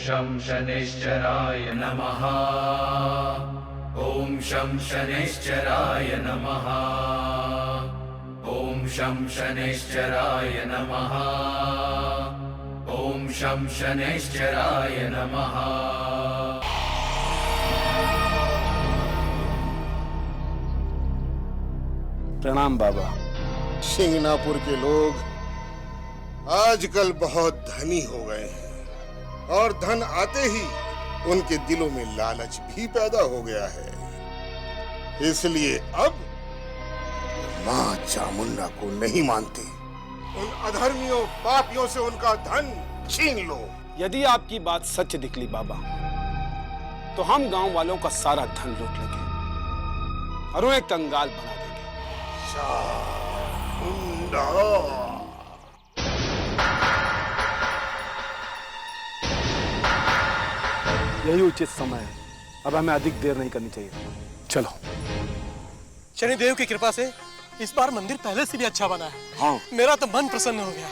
शं शनैश्चराय नमः। ॐ शं शनैश्चराय नमः। ॐ शं शनैश्चराय नमः। ॐ शं शनैश्चराय नमः। प्रणाम बाबा। शिंगनापुर के लोग आजकल बहुत धनी हो गए हैं और धन आते ही उनके दिलों में लालच भी पैदा हो गया है। इसलिए अब मां चामुंडा को नहीं मानते। उन अधर्मियों पापियों से उनका धन छीन लो। यदि आपकी बात सच निकली बाबा, तो हम गांव वालों का सारा धन लूट लेंगे और उन्हें कंगाल बना देंगे। चामुंडा। यही उचित समय है। अब हमें अधिक देर नहीं करनी चाहिए। चलो। शनिदेव की कृपा से इस बार मंदिर पहले से भी अच्छा बना है। हाँ। मेरा तो मन प्रसन्न हो गया।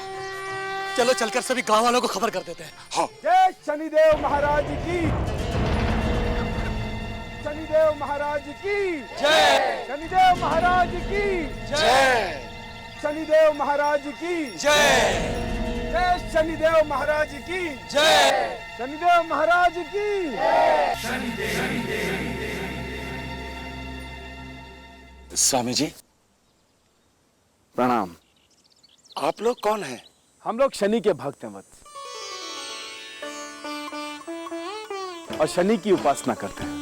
चलो चलकर सभी गांव वालों को खबर कर देते हैं। हाँ। जय शनिदेव महाराज की। शनिदेव महाराज की जय। शनिदेव महाराज की जय। शनिदेव महाराज की जय। जय शनिदेव महाराज की जय। शनिदेव महाराज की स्वामी जी प्रणाम। आप लोग कौन हैं? हम लोग शनि के भक्त हैं वत्स, और शनि की उपासना करते हैं।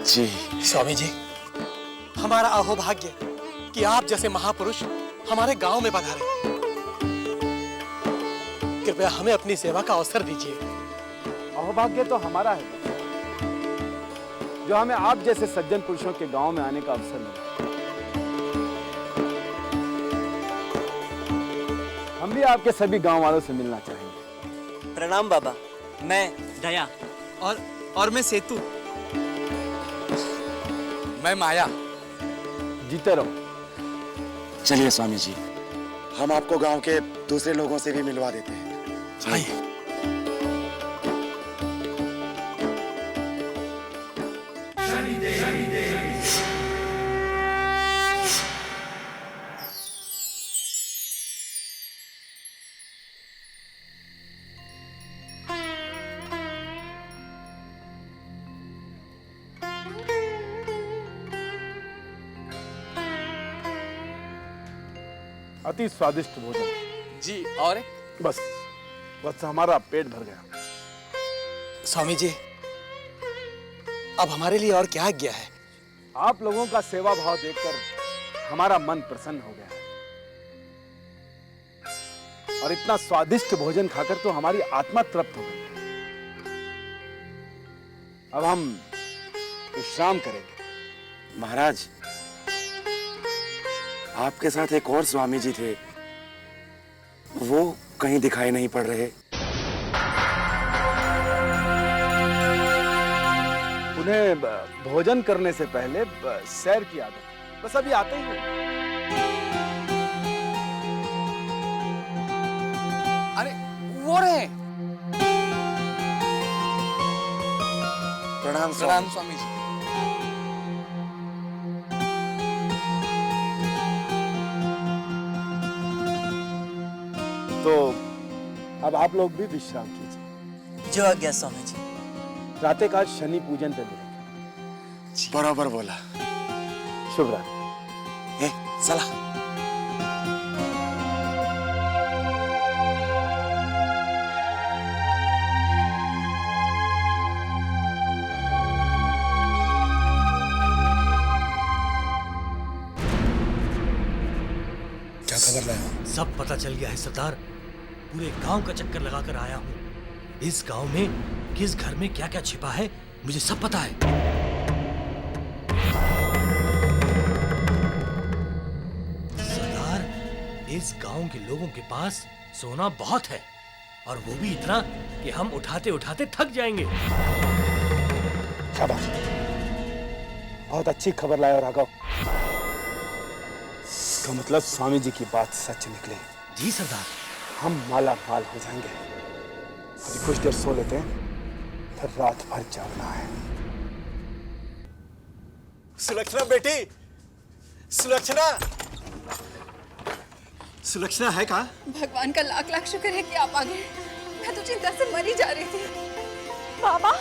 जी स्वामी जी, हमारा अहोभाग्य कि आप जैसे महापुरुष हमारे गांव में पधारे। कृपया हमें अपनी सेवा का अवसर दीजिए। अहोभाग्य तो हमारा है जो हमें आप जैसे सज्जन पुरुषों के गांव में आने का अवसर मिला। हम भी आपके सभी गांव वालों से मिलना चाहेंगे। प्रणाम बाबा। मैं दया और मैं सेतु। मैं माया। जीते रहो। चलिए स्वामी जी, हम आपको गांव के दूसरे लोगों से भी मिलवा देते हैं। आइए। अति स्वादिष्ट भोजन। जी। और बस हमारा पेट भर गया। स्वामी जी, अब हमारे लिए और क्या आज्ञा है? आप लोगों का सेवा भाव देखकर हमारा मन प्रसन्न हो गया है, और इतना स्वादिष्ट भोजन खाकर तो हमारी आत्मा तृप्त हो गई है। अब हम विश्राम करेंगे। महाराज, आपके साथ एक और स्वामी जी थे, वो कहीं दिखाई नहीं पड़ रहे। उन्हें भोजन करने से पहले सैर की आदत, बस अभी आते ही हैं। अरे वो रहे। प्रणाम स्वामी जी। तो अब आप लोग भी विश्राम कीजिए। जो आज्ञा स्वामी जी। प्रातःकाल शनि पूजन पे मिलेंगे। बराबर बोला। शुभ रात्रि। चला। क्या खबर लाया? सब पता चल गया है सरदार। पूरे गांव का चक्कर लगाकर आया हूँ। इस गांव में किस घर में क्या क्या छिपा है मुझे सब पता है। सरदार, इस गांव के लोगों के पास सोना बहुत है, और वो भी इतना कि हम उठाते उठाते थक जाएंगे। शाबाश, बहुत अच्छी खबर लाए राघव। इसका मतलब स्वामी जी की बात सच निकले। जी सरदार। हम माला माल हो जाएंगे। अभी कुछ देर सो लेते हैं, फिर रात भर जागना है। सुलक्षणा बेटी, सुलक्षणा, सुलक्षणा है कहाँ? भगवान का लाख लाख शुक्र है कि आप आ गए। मैं तो चिंता से मरी जा रही थी। मामा,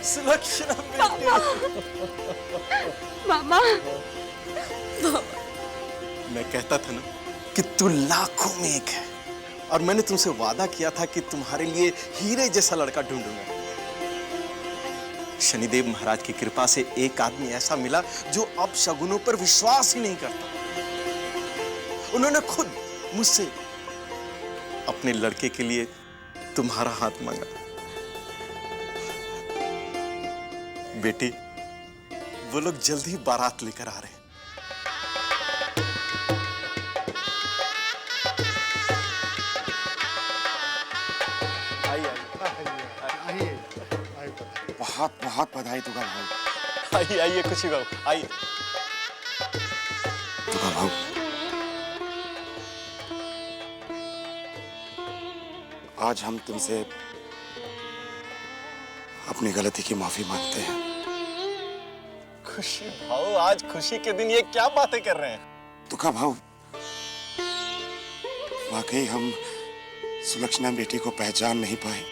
सुलक्षणा बेटी। मामा, मैं कहता था ना कि तू लाखों में एक है, और मैंने तुमसे वादा किया था कि तुम्हारे लिए हीरे जैसा लड़का ढूंढूंगा। शनिदेव महाराज की कृपा से एक आदमी ऐसा मिला जो अब शगुनों पर विश्वास ही नहीं करता। उन्होंने खुद मुझसे अपने लड़के के लिए तुम्हारा हाथ मांगा। बेटी, वो लोग जल्द ही बारात लेकर आ रहे हैं। बहुत बहुत बधाई तुका भाऊ। आइए आइए खुशी बाबू, आइए। तुका भाऊ, आज हम तुमसे अपनी गलती की माफी मांगते हैं। खुशी भाऊ, आज खुशी के दिन ये क्या बातें कर रहे हैं? तुका भाऊ, वाकई हम सुलक्षणा बेटी को पहचान नहीं पाए।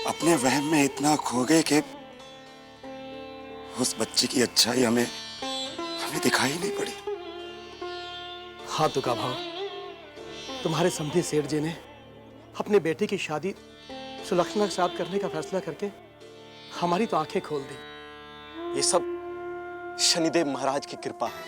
अपने वहम में इतना खो गए कि उस बच्ची की अच्छाई हमें दिखाई नहीं पड़ी। हाँ तुका भाऊ, तुम्हारे समधी सेठ जी ने अपने बेटे की शादी सुलक्षणा के साथ करने का फैसला करके हमारी तो आंखें खोल दी। ये सब शनिदेव महाराज की कृपा है।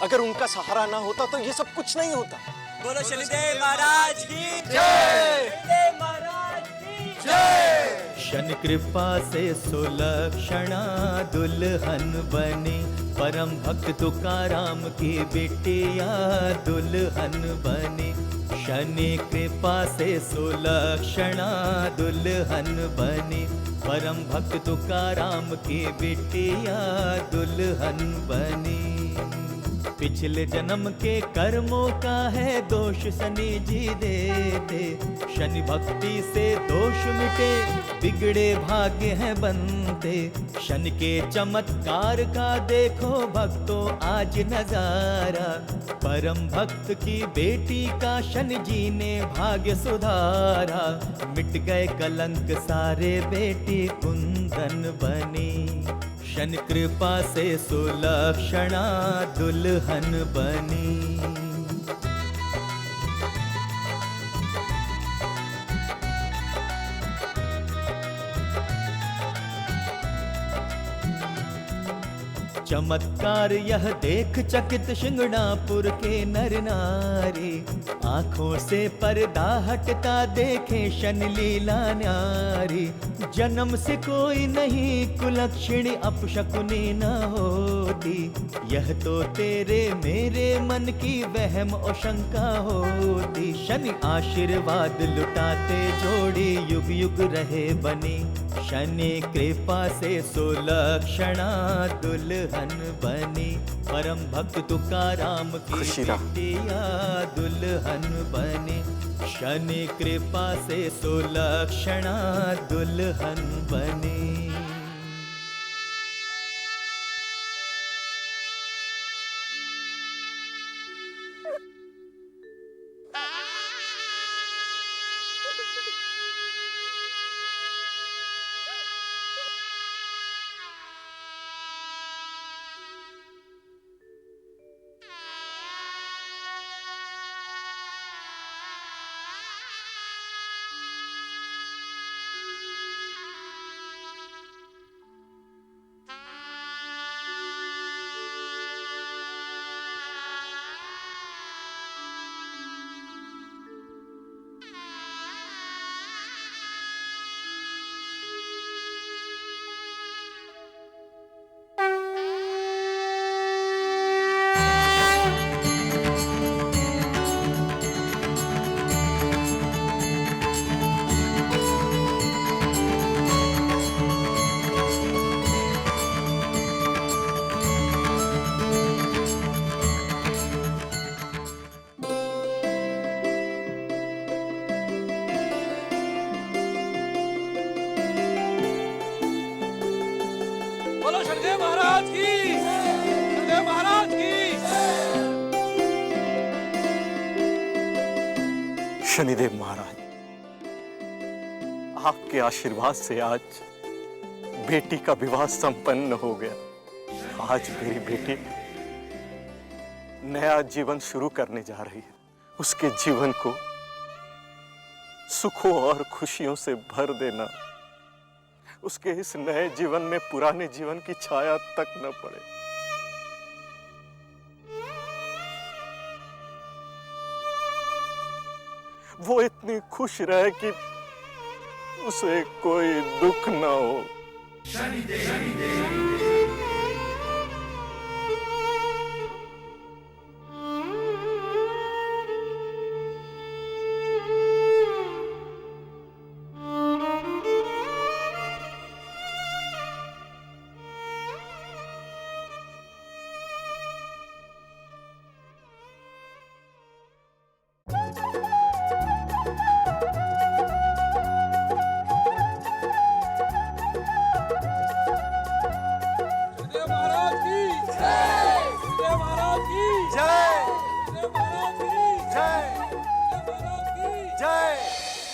अगर उनका सहारा ना होता तो ये सब कुछ नहीं होता। बोलो शनिदेव महाराज की जय। शनिदेव महाराज की जय। शन कृपा से सुलक्षणा दुल्हन बनी, परम भक्त तुकाराम की बिटिया दुल्हन बनी। शनि कृपा से सुलक्षणा दुल्हन बनी, परम भक्त तुकाराम की बिटिया दुल्हन बनी। पिछले जन्म के कर्मों का है दोष शनि जी देते, शनि भक्ति से दोष मिटे बिगड़े भाग्य हैं बनते। शनि के चमत्कार का देखो भक्तों आज नजारा, परम भक्त की बेटी का शनि जी ने भाग्य सुधारा। मिट गए कलंक सारे बेटी कुंदन बनी, शनि कृपा से सुलक्षणा दुल्हन बनी। चमत्कार यह देख चकित शिंगणापुर के नर नारी, आंखों से पर्दा हटता देखे शनि लीला न्यारी। जन्म से कोई नहीं कुलक्षणी अपशकुनी न होती, यह तो तेरे मेरे मन की वहम और शंका होती। शनि आशीर्वाद लुटाते जोड़ी युग युग रहे बनी, शनि कृपा से सुलक्षणा दुल्हन बनी। परम भक्त तुकाराम की बिटिया दुल्हन बनी, शनि कृपा से सुलक्षणा दुल्हन बनी। शनिदेव महाराज, आपके आशीर्वाद से आज बेटी का विवाह संपन्न हो गया। आज मेरी बेटी नया जीवन शुरू करने जा रही है। उसके जीवन को सुखों और खुशियों से भर देना। उसके इस नए जीवन में पुराने जीवन की छाया तक न पड़े। वो इतनी खुश रहे कि उसे कोई दुख न हो।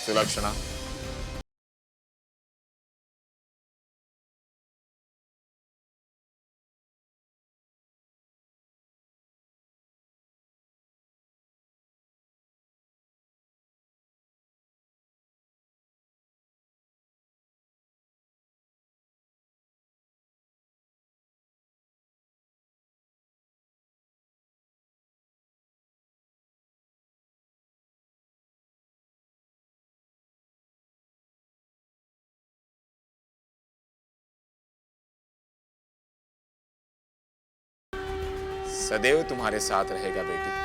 सुलक्षणा, सदैव तुम्हारे साथ रहेगा बेटी।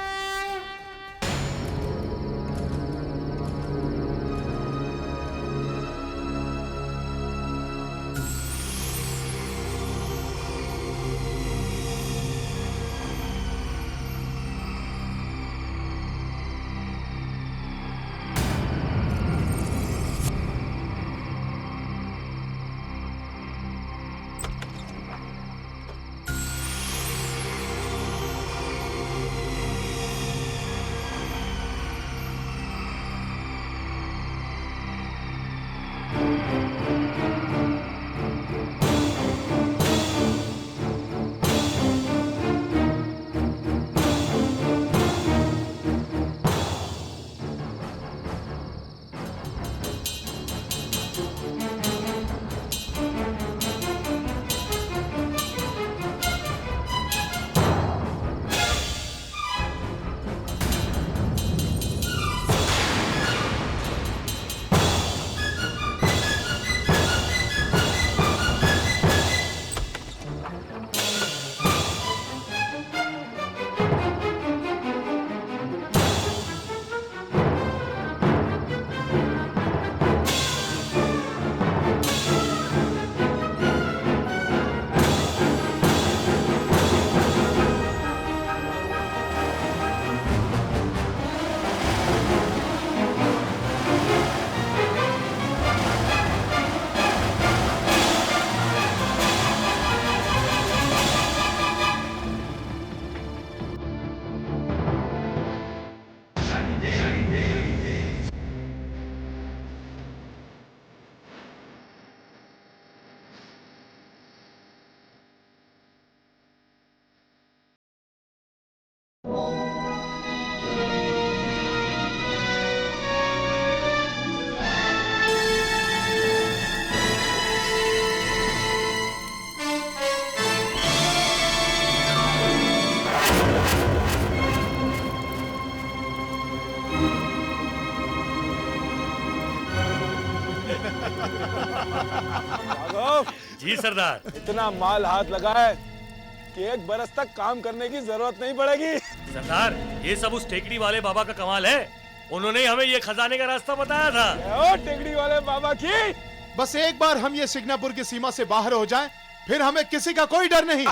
जी सरदार। इतना माल हाथ लगा है कि 1 बरस तक काम करने की जरूरत नहीं पड़ेगी। सरदार, ये सब उस टेकड़ी वाले बाबा का कमाल है। उन्होंने हमें ये खजाने का रास्ता बताया था। ओ टेकड़ी वाले बाबा की। बस एक बार हम ये सिग्नापुर की सीमा से बाहर हो जाएं, फिर हमें किसी का कोई डर नहीं।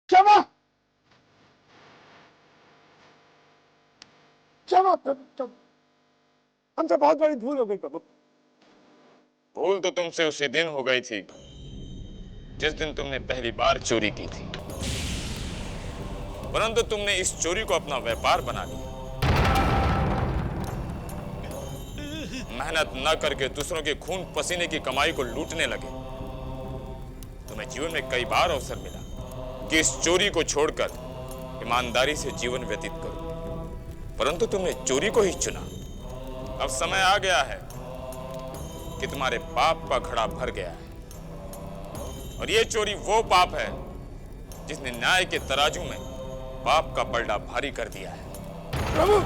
क्षमा क्षमा प्रभु, हमसे बहुत बड़ी भूल हो गई प्रभु। भूल तो तुमसे उसी दिन हो गई थी जिस दिन तुमने पहली बार चोरी की थी, परंतु तुमने इस चोरी को अपना व्यापार बना लिया। मेहनत न करके दूसरों के खून पसीने की कमाई को लूटने लगे। तुम्हें जीवन में कई बार अवसर मिला कि इस चोरी को छोड़कर ईमानदारी से जीवन व्यतीत करो, परंतु तुमने चोरी को ही चुना। अब समय आ गया है कि तुम्हारे पाप का घड़ा भर गया है, और ये चोरी वो पाप है जिसने न्याय के तराजू में पाप का पलड़ा भारी कर दिया है। प्रभु,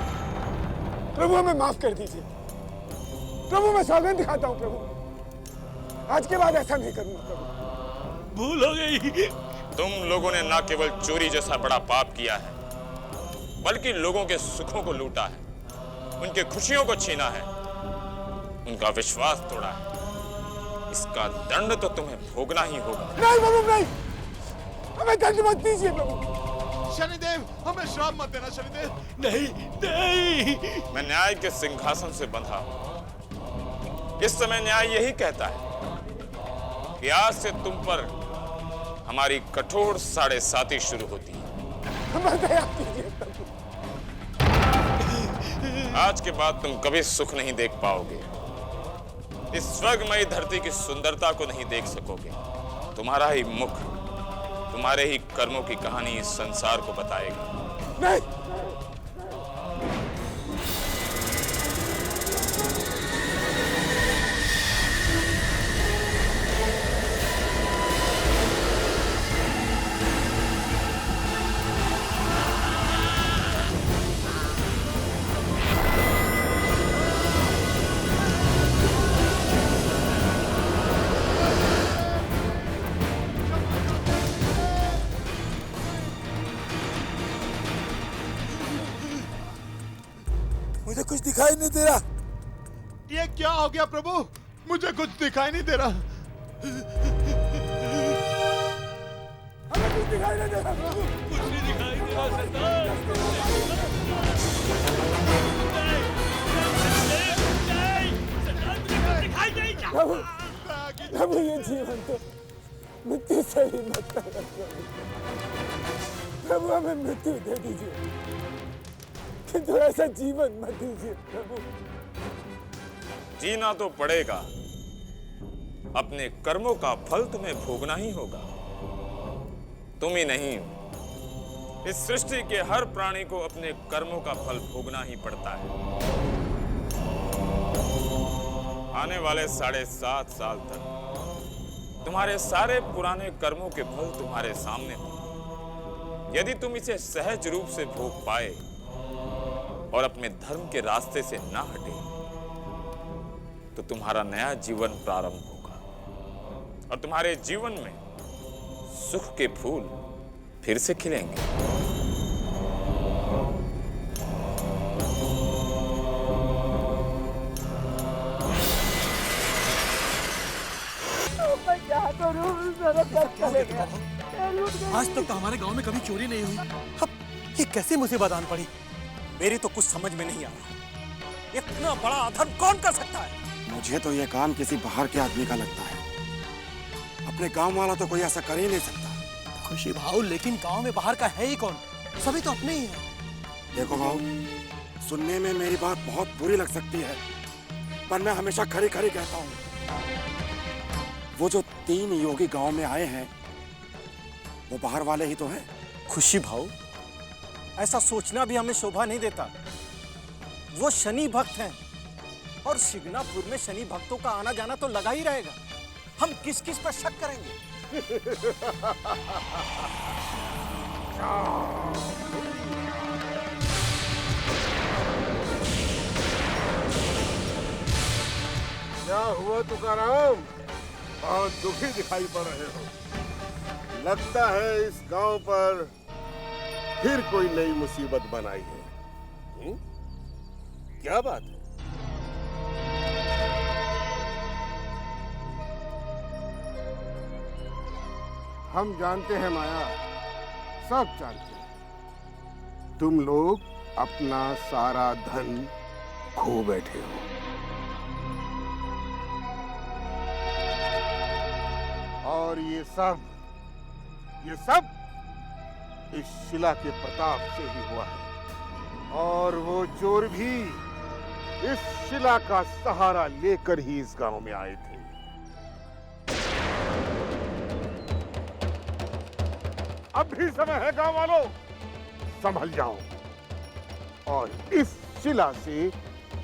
प्रभु हमें माफ कर दीजिए प्रभु, मैं सौगंध दिखाता हूँ प्रभु, आज के बाद ऐसा नहीं करूंगा प्रभु। भूल हो गई। तुम लोगों ने न केवल चोरी जैसा बड़ा पाप किया है, बल्कि लोगों के सुखों को लूटा है, उनके खुशियों को छीना है, उनका विश्वास तोड़ा है। इसका दंड तो तुम्हें भोगना ही होगा। नहीं प्रभु नहीं, हमें दंड मत दीजिए प्रभु। शनिदेव, हमें श्राप मत देना शनिदेव। नहीं नहीं, मैं न्याय के सिंहासन से बंधा हूं। इस समय न्याय यही कहता है कि आज से तुम पर हमारी कठोर 7.5 शुरू होती है। आज के बाद तुम कभी सुख नहीं देख पाओगे। इस स्वर्गमयी धरती की सुंदरता को नहीं देख सकोगे। तुम्हारा ही मुख, तुम्हारे ही कर्मों की कहानी इस संसार को बताएगा। नहीं, मुझे कुछ दिखाई नहीं दे रहा। ये क्या हो गया प्रभु? मुझे कुछ दिखाई नहीं दे रहा। हमें कुछ दिखाई नहीं दे रहा प्रभु। कुछ नहीं दिखाई दे रहा सरदार। प्रभु, प्रभु ये जीवन तो मृत्यु से ही मरता है प्रभु, हमें मृत्यु दे दीजिए, किंतु ऐसा जीवन मत दीजिए प्रभु। जीना तो पड़ेगा, अपने कर्मों का फल तुम्हें भोगना ही होगा। तुम ही नहीं, इस सृष्टि के हर प्राणी को अपने कर्मों का फल भोगना ही पड़ता है। आने वाले 7.5 साल तक तुम्हारे सारे पुराने कर्मों के फल तुम्हारे सामने हो। यदि तुम इसे सहज रूप से भोग पाए और अपने धर्म के रास्ते से ना हटे, तो तुम्हारा नया जीवन प्रारंभ होगा और तुम्हारे जीवन में सुख के फूल फिर से खिलेंगे। आज तक तो हमारे गांव में कभी चोरी नहीं हुई, अब ये कैसी मुसीबत आन पड़ी? मेरी तो कुछ समझ में नहीं आ रहा। इतना बड़ा अधर्म कौन कर सकता है? मुझे तो ये काम किसी बाहर के आदमी का लगता है। अपने गांव वाला तो कोई ऐसा कर ही नहीं सकता। खुशी भाऊ, लेकिन गांव में बाहर का है ही कौन? सभी तो अपने ही हैं। देखो भाऊ, सुनने में मेरी बात बहुत बुरी लग सकती है, पर मैं हमेशा खरी खरी कहता हूँ। वो जो 3 योगी गांव में आए हैं, वो बाहर वाले ही तो हैं। खुशी भाऊ, ऐसा सोचना भी हमें शोभा नहीं देता। वो शनि भक्त हैं और शिगनापुर में शनि भक्तों का आना जाना तो लगा ही रहेगा। हम किस किस पर शक करेंगे? क्या हुआ तुकाराम? बहुत दुखी दिखाई पड़ रहे हो। लगता है इस गांव पर फिर कोई नई मुसीबत बनाई है। क्या बात है? हम जानते हैं माया, सब जानते हैं। तुम लोग अपना सारा धन खो बैठे हो। और ये सब इस शिला के प्रताप से ही हुआ है। और वो चोर भी इस शिला का सहारा लेकर ही इस गांव में आए थे। अब भी समय है गांव वालों, संभल जाओ और इस शिला से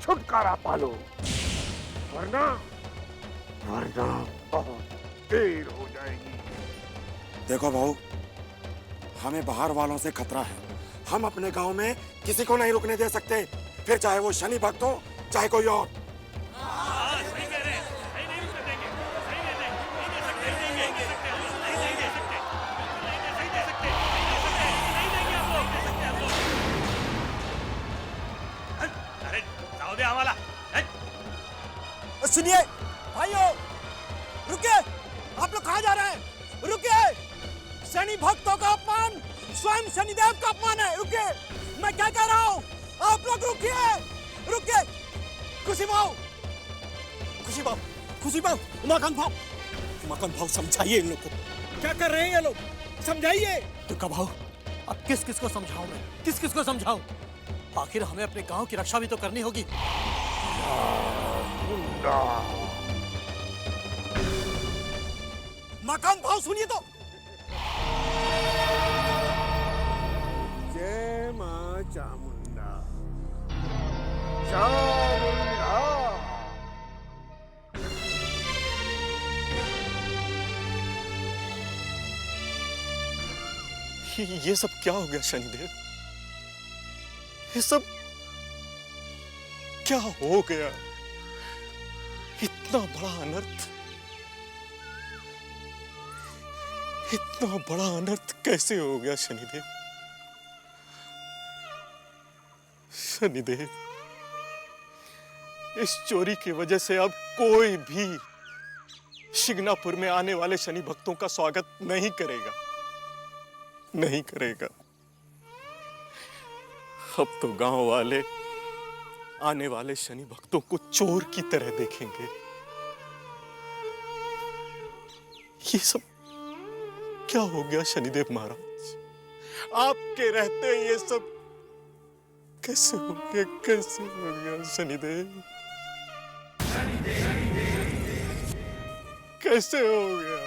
छुटकारा पालो, वरना बहुत देर हो जाएगी। देखो भाऊ, हमें बाहर वालों से खतरा है। हम अपने गांव में किसी को नहीं रुकने दे सकते, फिर चाहे वो शनि भक्त हो चाहे कोई और। सुनिए भाइयों, रुकिए। आप लोग कहाँ जा रहे हैं? रुकिए। शनि भक्तों का अपमान स्वयं शनिदेव का अपमान है। रुकिए, मैं क्या कह रहा हूँ? आप लोग रुकिए, रुकिए। खुशी भाव, उमाकांत भाव, समझाइए इन लोग को। क्या कर रहे हैं ये लोग? समझाइए। दुर्गा भाऊ, अब किस किस को समझाऊं मैं? किस किस को समझाऊं? आखिर हमें अपने गांव की रक्षा भी तो करनी होगी। उमाकांत भाव, सुनिए तो। जय मां चामुंडा, चामुंडा। ये सब क्या हो गया शनिदेव? ये सब क्या हो गया? इतना बड़ा अनर्थ, इतना बड़ा अनर्थ कैसे हो गया शनिदेव? शनिदेव, इस चोरी की वजह से अब कोई भी शिगनापुर में आने वाले शनि भक्तों का स्वागत नहीं करेगा, नहीं करेगा। अब तो गांव वाले आने वाले शनि भक्तों को चोर की तरह देखेंगे। ये सब क्या हो गया शनिदेव महाराज? आपके रहते ये सब कैसे हो गया? कैसे हो गया शनिदेव? कैसे हो गया?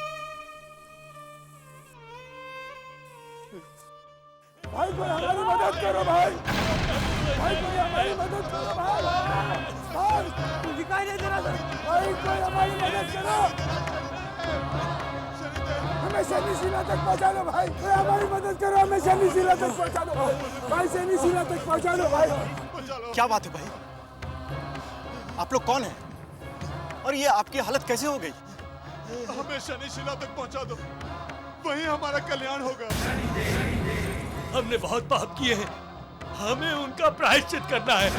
भाई कोई हमारी मदद करो भाई, भाई कोई हमारी मदद करो भाई, भाई दिखाई नहीं दे रहा सर, भाई कोई हमारी मदद करो, हमें शनि शिला तक पहुंचा दो भाई, कोई हमारी मदद करो, हमें शनि शिला तक पहुंचा दो भाई, शनि शिला तक पहुंचा दो भाई। क्या बात है भाई? आप लोग कौन हैं? और ये आपकी हालत कैसे हो गई? हमें शनि शिला तक पहुंचा दो, वहीं हमारा कल्याण होगा। हमने बहुत पाप किए हैं, हमें उनका प्रायश्चित करना है।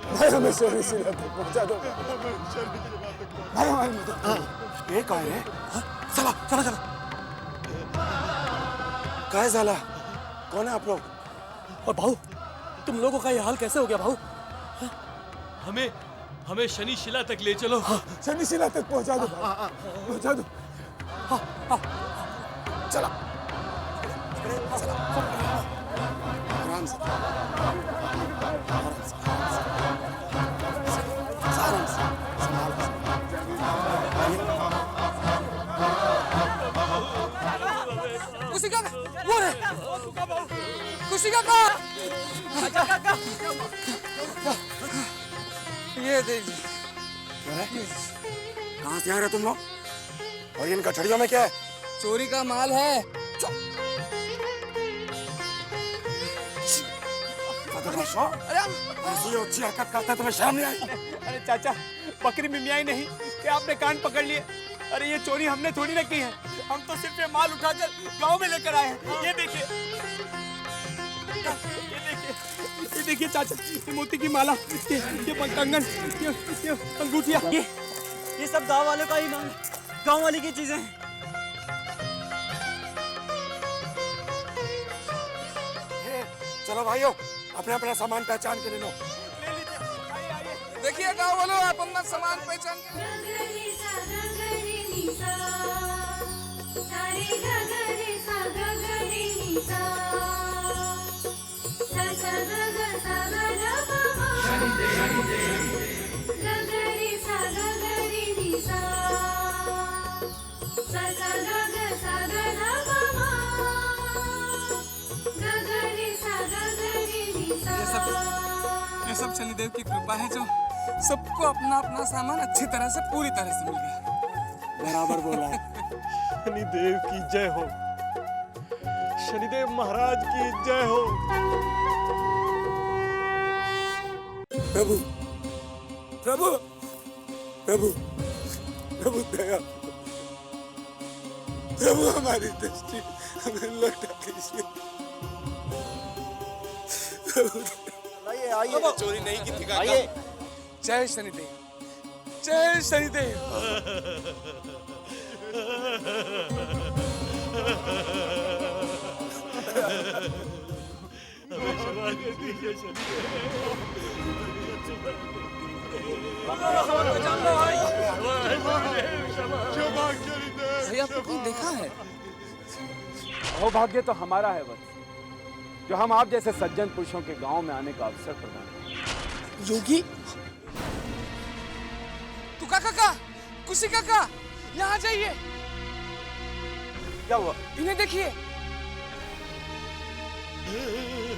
भाई हमें शनि शिला तक पहुंचा दो, हमें शनि शिला तक भाई हमारी मदद करो। ये कौन है? चला चला चला। कहाँ है साला? कौन है आप लोग? और भाऊ, तुम लोगों का ये हाल कैसे हो गया भाऊ? हमें शनि शिला तक ले चलो। शनि शिला तक पहुंचा दो, पहुंचा दो। चला आराम से आराम से खुशी का वो है, खुशी का काका ये देखिए। कहाँ से आ रहे तुम लोग? और इन कचड़ियों में क्या है? चोरी का माल है। ऐसी अच्छी हरकत करता तुम्हें शर्म नहीं आई? अरे चाचा, बकरी मिमियाई नहीं कि आपने कान पकड़ लिए। अरे ये चोरी हमने थोड़ी ना की है, हम तो सिर्फ ये माल उठाकर गांव में लेकर आए हैं। ये देखिए, ये देखिए चाचा, ये मोती की माला, ये कंगन, ये अंगूठिया, ये सब गांव वालों का ही माल, गांव वाली की चीजें हैं। चलो भाइयों, अपना अपना सामान पहचान के ले लो। देखिए गांव वालों, आप अपना सामान पहचान के ये सब शनिदेव की कृपा है जो सबको अपना अपना सामान अच्छी तरह से पूरी तरह से मिल गया। बराबर बोला। शनिदेव की जय हो, शनिदेव महाराज की जय हो। प्रभु प्रभु प्रभु प्रभु दया, प्रभु हमारी दृष्टि हमें लौटा दीजिए। आइए आइए, चोरी नहीं की थी। आइए। जय शनिदेव, जय शनिदेव। भैया आपको कहीं देखा है? सौभाग्य तो हमारा है बस, जो हम आप जैसे सज्जन पुरुषों के गांव में आने का अवसर प्रदान करें। योगी, तुका काका, कुशी काका, यहाँ जाइए। क्या हुआ? इन्हें देखिए,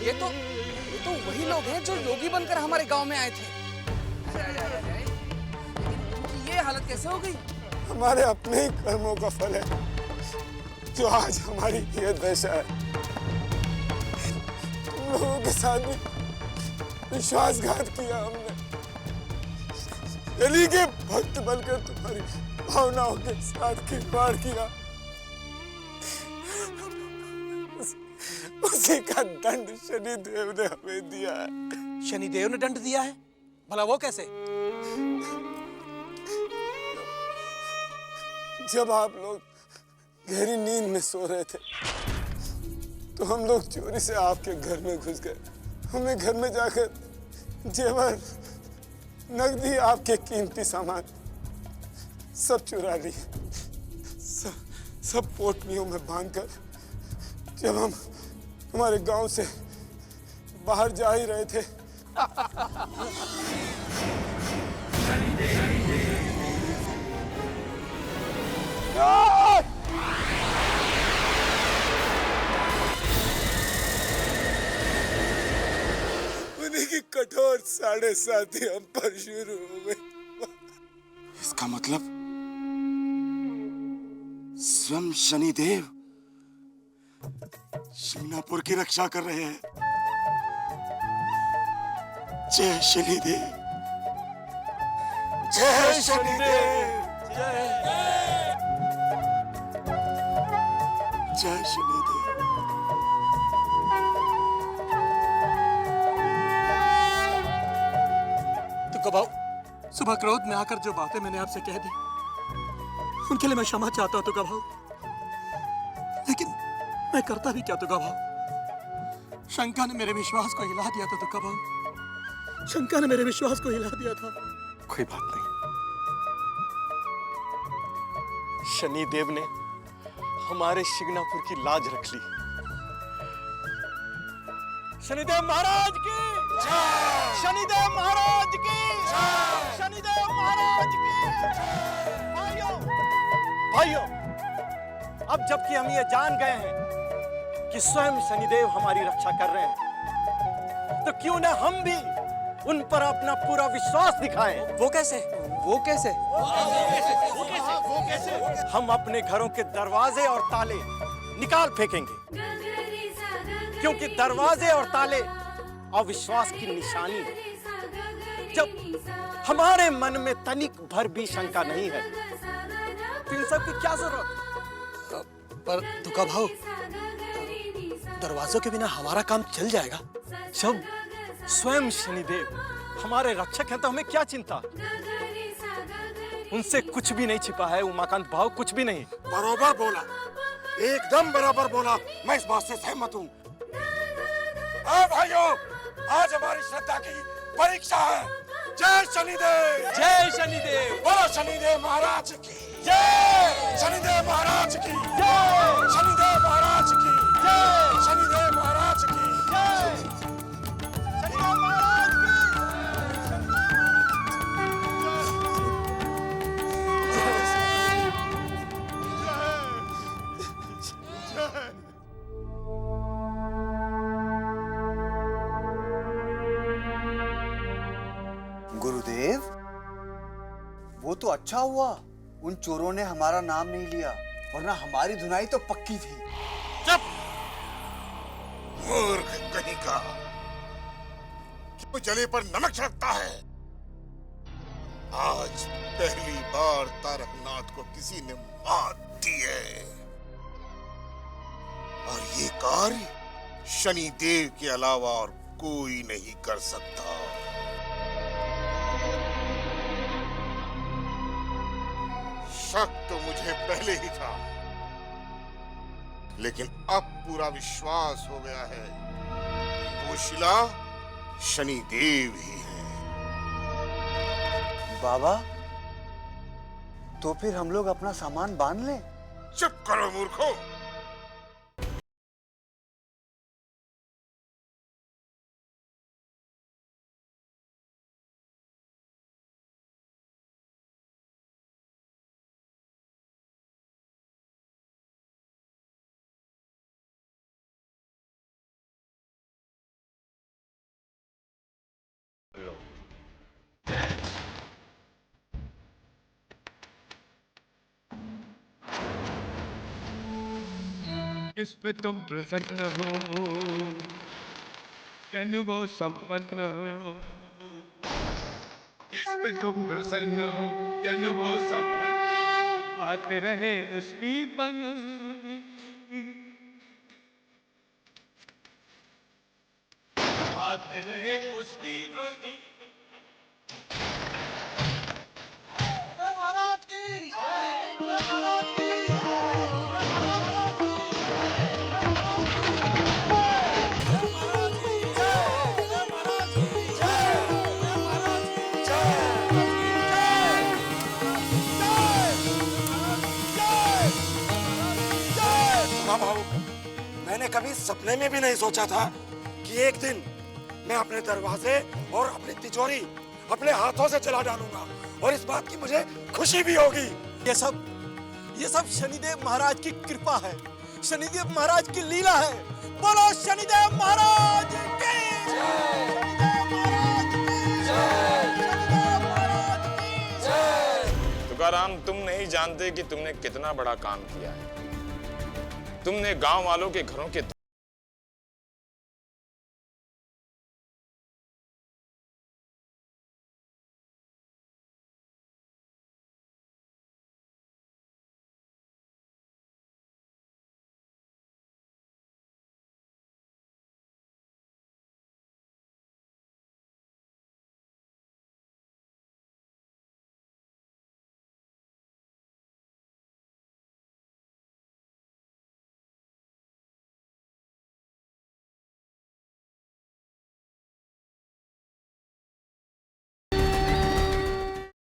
ये तो वही लोग हैं जो योगी बनकर हमारे गांव में आए थे। ये हालत कैसे हो गई? हमारे अपने ही कर्मों का फल है जो आज हमारी ये दशा है। तुम लोगों के साथ भी विश्वासघात किया हमने, यली के भक्त बनकर तुम्हारी भावनाओं के साथ खिलवाड़ किया। उसी का दंड शनिदेव ने हमें दिया है। शनिदेव ने दंड दिया है? भला वो कैसे? जब आप लोग गहरी नींद में सो रहे थे तो हम लोग चोरी से आपके घर में घुस गए। हमने घर में जाकर जेवर, नकदी, आपके कीमती सामान सब चुरा लिए। सब पोटलियों में बांधकर जब हम हमारे गांव से बाहर जा ही रहे थे उन्हीं की कठोर 7.5 हम पर शुरू हो गई। इसका मतलब स्वयं शनिदेव शिंगनापुर की रक्षा कर रहे हैं। जय शनिदेव, जय शनिदेव, जय शनिदेव। तुका भाऊ, सुबह क्रोध में आकर जो बातें मैंने आपसे कह दी, उनके लिए मैं क्षमा चाहता हूं तुका भाऊ, लेकिन मैं करता भी क्या तुका भाऊ? शंका ने मेरे विश्वास को हिला दिया था तुका भाऊ, शंका ने मेरे विश्वास को हिला दिया था। कोई बात नहीं, शनिदेव ने हमारे शिंगणापुर की लाज रख ली। शनिदेव महाराज की जय, शनिदेव महाराज की जय, शनिदेव महाराज की जय। भाइयों, अब जबकि हम ये जान गए हैं कि स्वयं शनिदेव हमारी रक्षा कर रहे हैं, तो क्यों न हम भी उन पर अपना पूरा विश्वास दिखाएं। वो कैसे? वो कैसे? हम अपने घरों के दरवाजे और ताले निकाल फेंकेंगे, क्योंकि दरवाजे और ताले अविश्वास की निशानी है। जब हमारे मन में तनिक भर भी शंका नहीं है, तो इन सब की क्या जरूरत? पर तुका भाऊ, दरवाजों के बिना हमारा काम चल जाएगा। जब स्वयं शनिदेव हमारे रक्षक हैं तो हमें क्या चिंता? उनसे कुछ भी नहीं छिपा है उमाकांत भाव, कुछ भी नहीं। बराबर बोला, एकदम बराबर बोला, मैं इस बात से सहमत हूँ। भाइयों, आज हमारी श्रद्धा की परीक्षा है। जय शनिदेव, जय शनिदेव, बोलो शनिदेव महाराज की जय, शनिदेव महाराज की जय, शनिदेव महाराज की जय, शनिदेव महाराज की जय, शनिदेव महाराज की गुरुदेव, वो तो अच्छा हुआ उन चोरों ने हमारा नाम नहीं लिया, वरना हमारी धुनाई तो पक्की थी। चुप! मूर्ख कहीं का, क्यों जले पर नमक छिड़कता है? आज पहली बार तारकनाथ को किसी ने मात दी है, और ये कार्य शनिदेव के अलावा और कोई नहीं कर सकता। शक तो मुझे पहले ही था, लेकिन अब पूरा विश्वास हो गया है कि वो शिला शनिदेव ही है। बाबा, तो फिर हम लोग अपना सामान बांध लें? चुप करो मूर्खों! इस पे तुम प्रसन्न हो, अनुभव संपन्न हो। इस पे तुम प्रसन्न हो, अनुभव संपन्न। आते रहे उसकी बन, आते रहे उसकी बन। मैंने कभी सपने में भी नहीं सोचा था कि एक दिन मैं अपने दरवाजे और अपनी तिजोरी अपने हाथों से चला डालूंगा, और इस बात की मुझे खुशी भी होगी। ये सब शनिदेव महाराज की कृपा है, शनिदेव महाराज की लीला है। बोलो शनिदेव महाराज की जय, शनिदेव महाराज की जय, शनिदेव महाराज की जय। तुकाराम, तुम नहीं जानते कि तुमने कितना बड़ा काम किया है। तुमने गांव वालों के घरों के